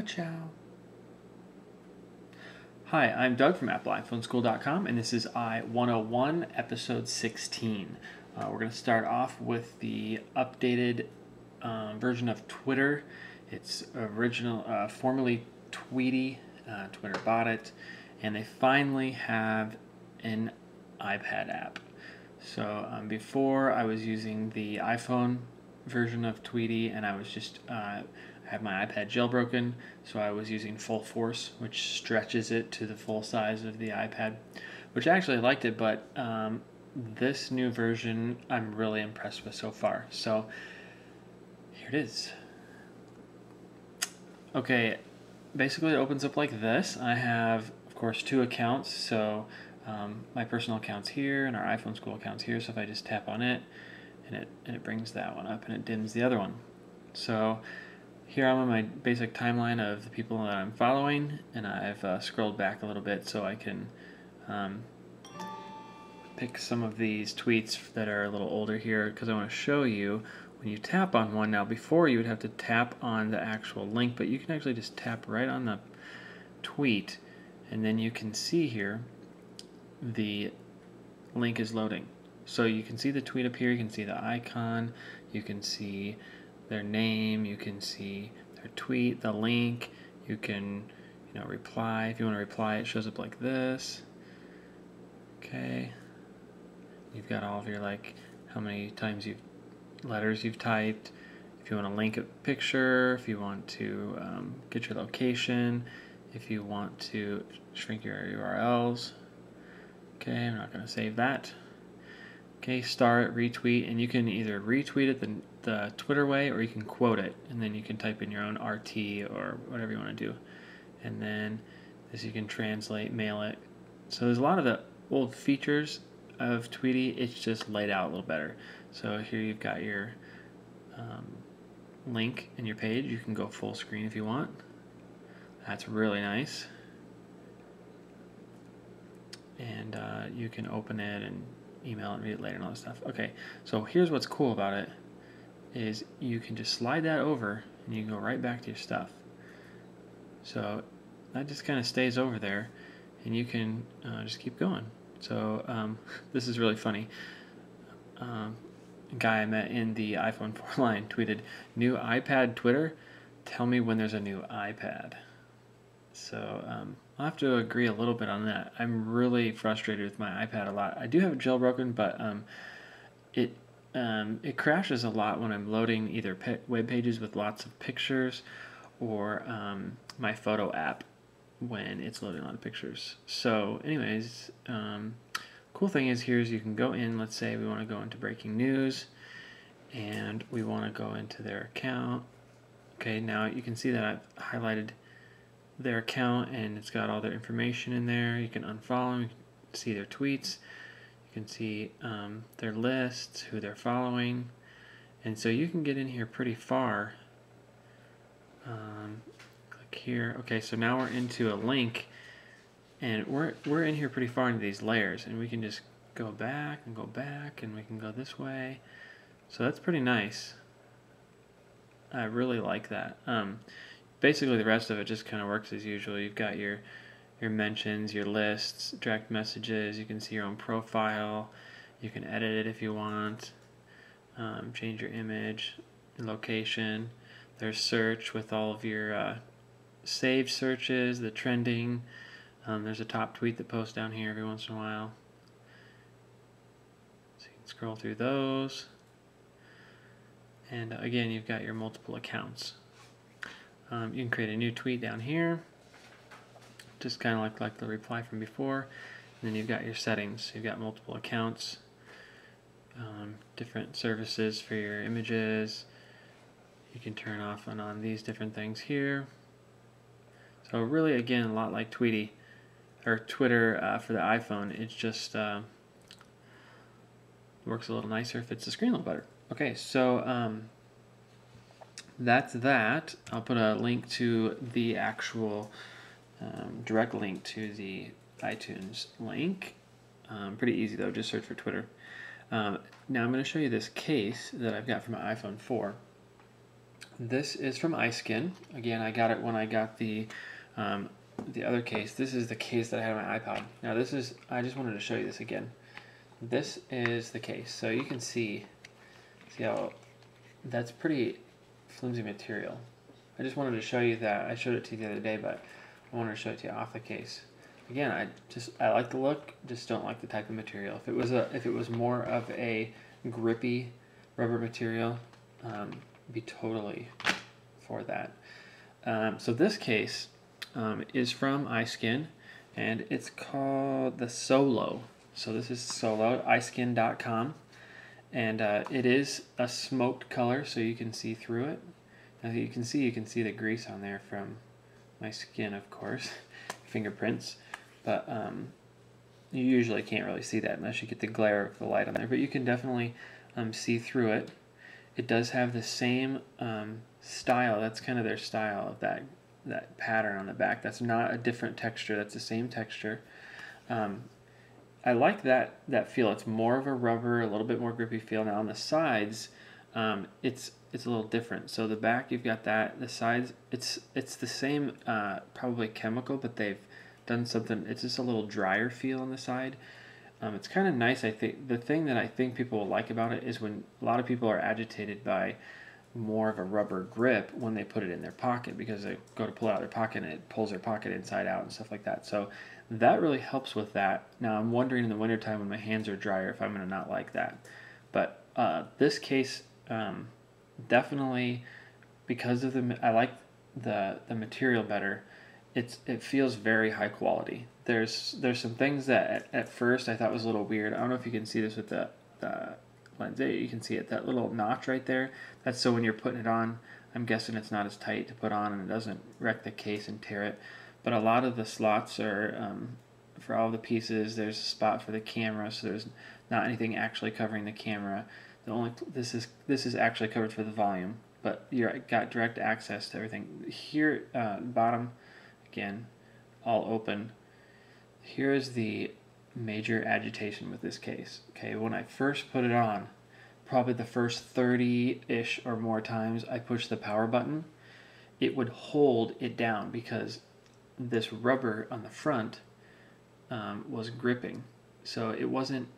Ciao. Hi, I'm Doug from AppleIPhoneSchool.com, and this is i101 episode 16. We're going to start off with the updated version of Twitter. It's formerly Tweety. Twitter bought it, and they finally have an iPad app. So before I was using the iPhone version of Tweety, and I was just I had my iPad jailbroken, so I was using Full Force, which stretches it to the full size of the iPad, which I actually liked it, but this new version I'm really impressed with so far. So here it is. Okay, basically it opens up like this. I have, of course, two accounts, so my personal account's here and our iPhone school account's here, so if I just tap on it, and it brings that one up and it dims the other one. So here I'm on my basic timeline of the people that I'm following, and I've scrolled back a little bit so I can pick some of these tweets that are a little older here, because I want to show you when you tap on one. Now before you would have to tap on the actual link, but you can actually just tap right on the tweet, and then you can see here the link is loading. So you can see the tweet up here, you can see the icon, you can see their name, you can see their tweet, the link, you can reply. If you want to reply, it shows up like this. Okay. You've got all of your how many times letters you've typed. If you want to link a picture, if you want to get your location, if you want to shrink your URLs. Okay, I'm not going to save that. Okay, star it, retweet, and you can either retweet it the Twitter way, or you can quote it, and then you can type in your own RT or whatever you want to do. And then this you can translate, mail it. So there's a lot of the old features of Tweety, it's just laid out a little better. So here you've got your link in your page. You can go full screen if you want. That's really nice. And you can open it and email it and read it later and all that stuff. Okay, so here's what's cool about it is you can just slide that over and you can go right back to your stuff. So that just kind of stays over there, and you can just keep going. So this is really funny. A guy I met in the iPhone 4 line tweeted, "New iPad Twitter, tell me when there's a new iPad." So I'll have to agree a little bit on that. I'm really frustrated with my iPad a lot. I do have it jailbroken, but it crashes a lot when I'm loading either web pages with lots of pictures or my photo app when it's loading a lot of pictures. So anyways, cool thing is you can go in, let's say we want to go into breaking news, and we want to go into their account. Okay, now you can see that I've highlighted their account and it's got all their information in there. You can unfollow them, you can see their tweets, you can see their lists, who they're following, and so you can get in here pretty far. Click here. Okay, so now we're into a link, and we're in here pretty far into these layers, and we can just go back and go back, and we can go this way. So that's pretty nice. I really like that. Basically the rest of it just kind of works as usual. You've got your mentions, your lists, direct messages, you can see your own profile, you can edit it if you want, change your image, location, there's search with all of your saved searches, the trending, there's a top tweet that posts down here every once in a while, so you can scroll through those, and again you've got your multiple accounts. You can create a new tweet down here, just kind of like the reply from before. And then you've got your settings. You've got multiple accounts, different services for your images. You can turn off and on these different things here. So really, again, a lot like Tweety or Twitter for the iPhone. It's just works a little nicer, fits the screen a little better. Okay, so that's that. I'll put a link to the actual direct link to the iTunes link. Pretty easy though, just search for Twitter. Now I'm going to show you this case that I've got from my iPhone 4. This is from Iskin. Again, I got it when I got the other case. This is the case that I had on my iPod. Now this is, I just wanted to show you this again. This is the case. So you can see how that's pretty flimsy material. I just wanted to show you that. I showed it to you the other day, but I wanted to show it to you off the case. Again, I like the look, just don't like the type of material. If it was more of a grippy rubber material, be totally for that. So this case is from Iskin, and it's called the Solo. So this is Solo, iskin.com, and it is a smoked color, so you can see through it. As you can see the grease on there from my skin, of course, fingerprints, but you usually can't really see that unless you get the glare of the light on there, but you can definitely see through it. It does have the same style. That's kind of their style of that pattern on the back. That's not a different texture. That's the same texture. I like that feel. It's more of a rubber, a little bit more grippy feel. Now on the sides, it's a little different. So the back, you've got that. The sides, it's the same probably chemical, but they've done something. It's just a little drier feel on the side. It's kind of nice, I think. The thing that I think people will like about it is when a lot of people are agitated by more of a rubber grip when they put it in their pocket, because they go to pull out their pocket and it pulls their pocket inside out and stuff like that. So that really helps with that. Now I'm wondering in the wintertime when my hands are drier if I'm going to not like that. But this case, definitely, because of I like the material better. It feels very high quality. There's some things that at first I thought was a little weird. I don't know if you can see this with the lens. You can see it, that little notch right there. That's so when you're putting it on, I'm guessing it's not as tight to put on and it doesn't wreck the case and tear it. But a lot of the slots are, for all the pieces, there's a spot for the camera, so there's not anything actually covering the camera. This is actually covered for the volume, but you've got direct access to everything. Here, bottom, again, all open. Here is the major agitation with this case. Okay, when I first put it on, probably the first 30-ish or more times I pushed the power button, it would hold it down because this rubber on the front was gripping. So it wasn't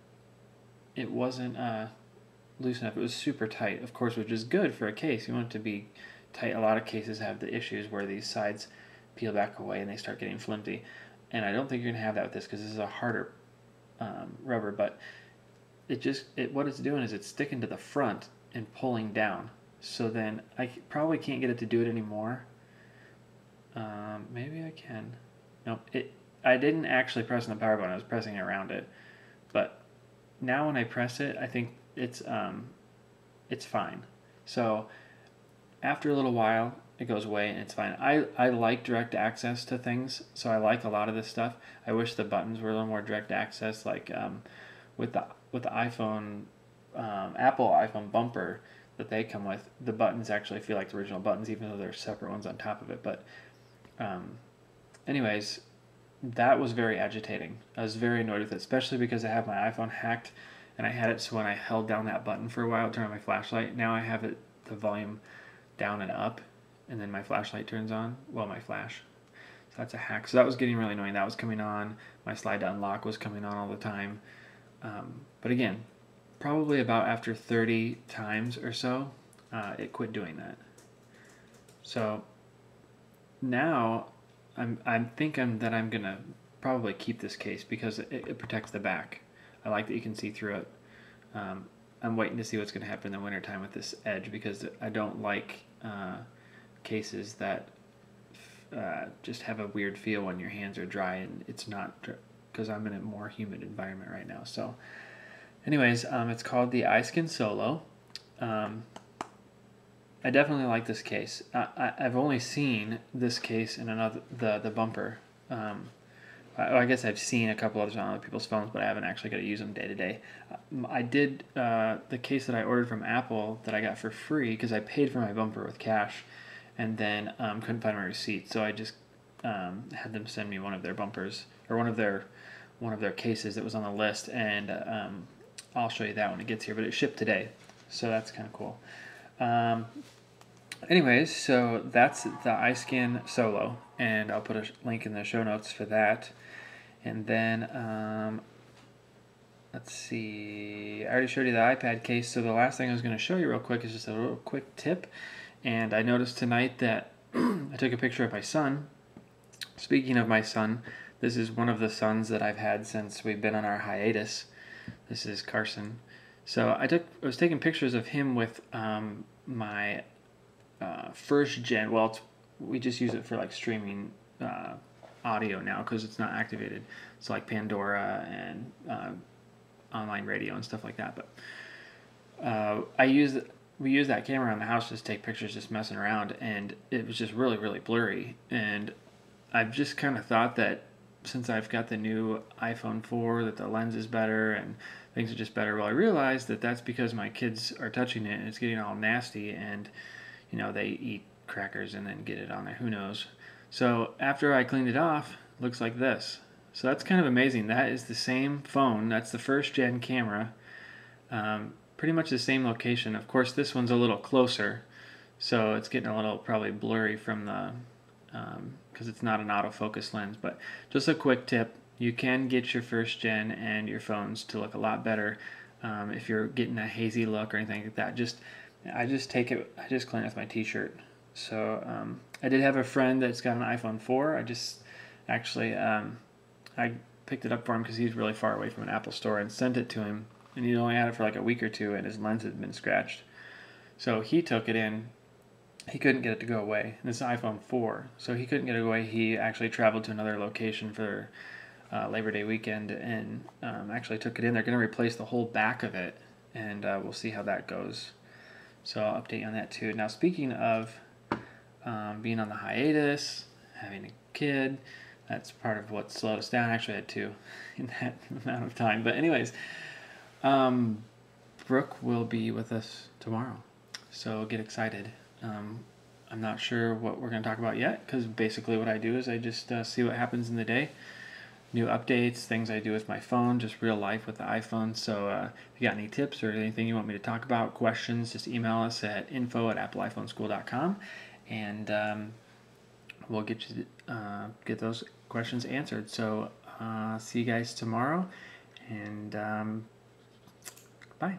loose enough. It was super tight, of course, which is good for a case. You want it to be tight. A lot of cases have the issues where these sides peel back away and they start getting flimsy. And I don't think you're going to have that with this because this is a harder rubber, but what it's doing is it's sticking to the front and pulling down. So then I probably can't get it to do it anymore. Maybe I can. Nope. I didn't actually press on the power button. I was pressing around it. But now when I press it, I think it's fine. So after a little while, it goes away and it's fine. I like direct access to things, so I like a lot of this stuff. I wish the buttons were a little more direct access, like with the iPhone, Apple iPhone bumper that they come with. The buttons actually feel like the original buttons, even though there's separate ones on top of it. But anyways, that was very agitating. I was very annoyed with it, especially because I have my iPhone hacked, and I had it so when I held down that button for a while, it turned on my flashlight. Now I have it the volume down and up, and then my flashlight turns on. Well, my flash. So that's a hack. So that was getting really annoying. That was coming on. My slide to unlock was coming on all the time. But again, probably about after 30 times or so, it quit doing that. So now I'm thinking that I'm gonna probably keep this case because it protects the back. I like that you can see through it. I'm waiting to see what's gonna happen in the wintertime with this edge because I don't like cases that just have a weird feel when your hands are dry, and it's not, because I'm in a more humid environment right now. So anyways, it's called the Iskin Solo. I definitely like this case. I've only seen this case in the bumper. I guess I've seen a couple others on other people's phones, but I haven't actually got to use them day to day. I did the case that I ordered from Apple that I got for free because I paid for my bumper with cash, and then couldn't find my receipt, so I just had them send me one of their bumpers, or one of their cases that was on the list, and I'll show you that when it gets here. But it shipped today, so that's kind of cool. anyways, so that's the Iskin Solo, and I'll put a link in the show notes for that. And then, let's see, I already showed you the iPad case, so the last thing I was going to show you real quick is just a little quick tip. And I noticed tonight that I took a picture of my son. Speaking of my son, this is one of the sons that I've had since we've been on our hiatus. This is Carson. So I was taking pictures of him with my first gen. Well, we just use it for like streaming audio now because it's not activated. So like Pandora and online radio and stuff like that. But we use that camera on the house just to take pictures, just messing around, and it was just really, really blurry. And I've just kind of thought that since I've got the new iPhone 4, that the lens is better and things are just better. Well, I realized that that's because my kids are touching it and it's getting all nasty, and they eat crackers and then get it on there. Who knows? So after I cleaned it off, it looks like this. So that's kind of amazing. That is the same phone. That's the first gen camera. Pretty much the same location. Of course, this one's a little closer, so it's getting a little probably blurry from the because it's not an autofocus lens. But just a quick tip: you can get your first gen and your phones to look a lot better if you're getting a hazy look or anything like that. I just clean it with my t-shirt. So I did have a friend that's got an iPhone 4. I picked it up for him because he's really far away from an Apple store and sent it to him. And he only had it for like a week or two, and his lens had been scratched. So he took it in. He couldn't get it to go away. And it's an iPhone 4, so he couldn't get it away. He actually traveled to another location for Labor Day weekend and actually took it in. They're going to replace the whole back of it, and we'll see how that goes. So I'll update you on that too. Now, speaking of being on the hiatus, having a kid, that's part of what slowed us down. Actually, I had two in that amount of time. But anyways, Brooke will be with us tomorrow, so get excited. I'm not sure what we're going to talk about yet, because basically what I do is I just see what happens in the day, new updates, things I do with my phone, just real life with the iPhone. So if you got any tips or anything you want me to talk about, questions, just email us at info@appleiPhoneschool.com, and we'll get those questions answered. So see you guys tomorrow, and bye.